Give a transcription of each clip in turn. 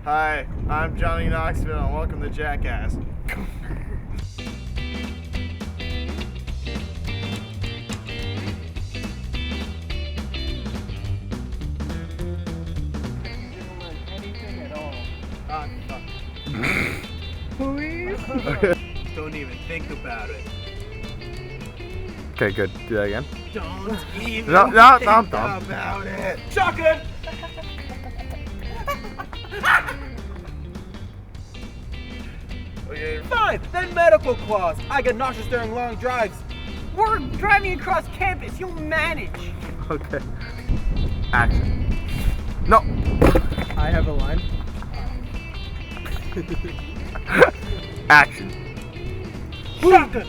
Hi, I'm Johnny Knoxville and welcome to Jackass. Anything at all. Fuck. Please? Don't even think about it. Okay, good. Do that again. Don't even No, think no. about it. Shotgun! Okay. Fine, then medical clause. I get nauseous during long drives. We're driving across campus. You'll manage. Okay. Action. No. I have a line. Action. Shotgun.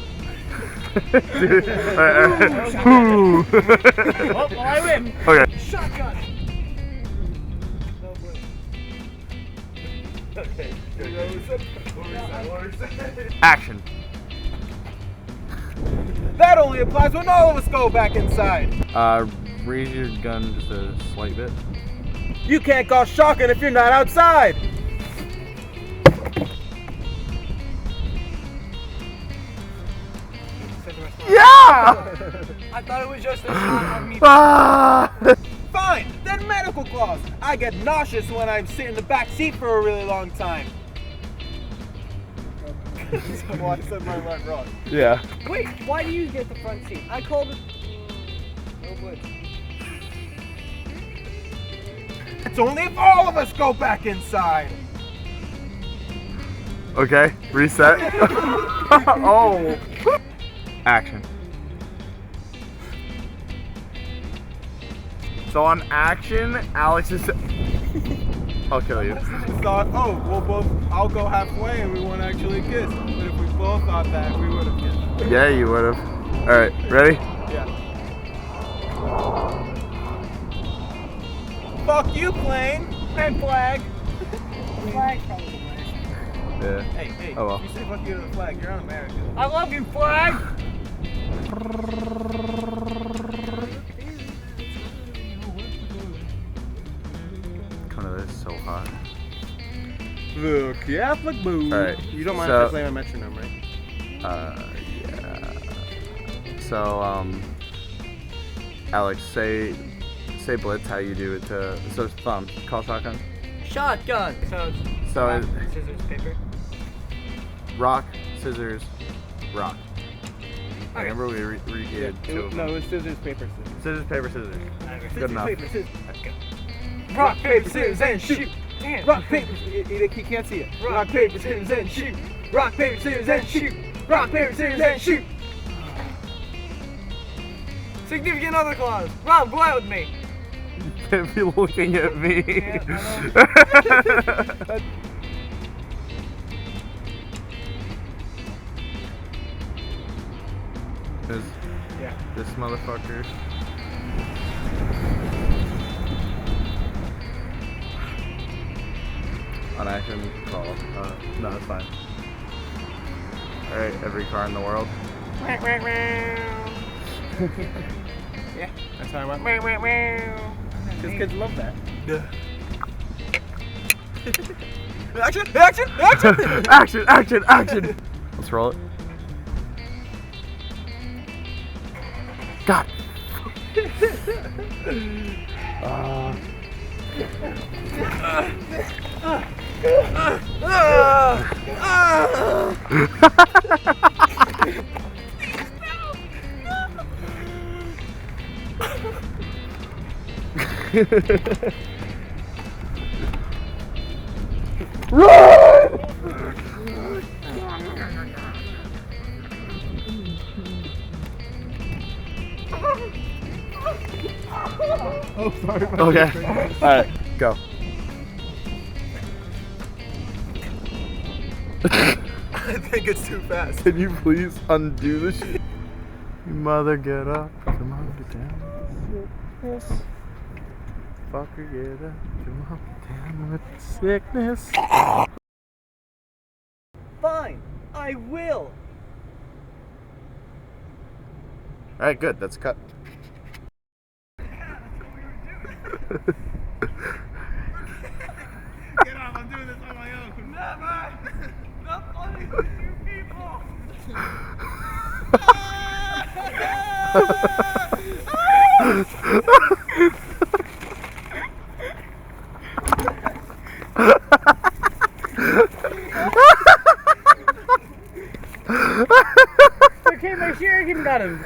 Dude. Oh, well, I win. Okay. Shotgun. Okay. What was that? Action. That only applies when all of us go back inside. Raise your gun just a slight bit. You can't call shotgun if you're not outside. Yeah! I thought it was just a shot of me. Ah! Fine, then medical clause. I get nauseous when I sit in the back seat for a really long time. Well, I said my line wrong. Yeah. Wait, why do you get the front seat? I called it. No blitz. It's only if all of us go back inside. Okay. Reset. Oh. Action. So on action, Alex is. I'll kill you. Thought, I'll go halfway and we won't actually kiss. But if we both thought that, we would have kissed. Yeah, you would have. All right, ready? Yeah. Fuck you, plane. And flag. Flag probably. Yeah. Hey, Oh, well. if you say fuck you to the flag, you're un-American. I love you, flag. Come to this so hot. The Catholic boo. All right. You don't mind so, if I play my metronome, right? Yeah. So, Alex, say blitz how you do it to. So thumb. Call shotgun. Shotgun. So rock, scissors, paper. rock, scissors, rock. Okay. Remember we repeated two of them. No, it was scissors, paper, scissors. Scissors, paper, scissors. Good enough. Paper, scissors. Rock, paper, scissors, and shoot. Damn. Rock, paper, he can't see it. Rock, paper, scissors, and shoot. Rock, paper, scissors, and shoot. Rock, paper, scissors, and shoot. Significant other clause. Rob, go out with me. You can't be looking at me. This motherfucker. On action, call. No, it's fine. Alright, every car in the world. Yeah, that's how I went. Because kids love that. Action, action, action. Action, action, action! Let's roll it. God! Run! Oh, sorry. Okay. Alright, go. I think it's too fast. Can you please undo the shit? You mother, get up. Come on, get down. Yes. Fucker, get up. Come on, get down with the sickness. Fine, I will. Alright, good. That's cut. Get off, I'm doing on my own. Never! Not funny to you people! Okay, my shuriken got him.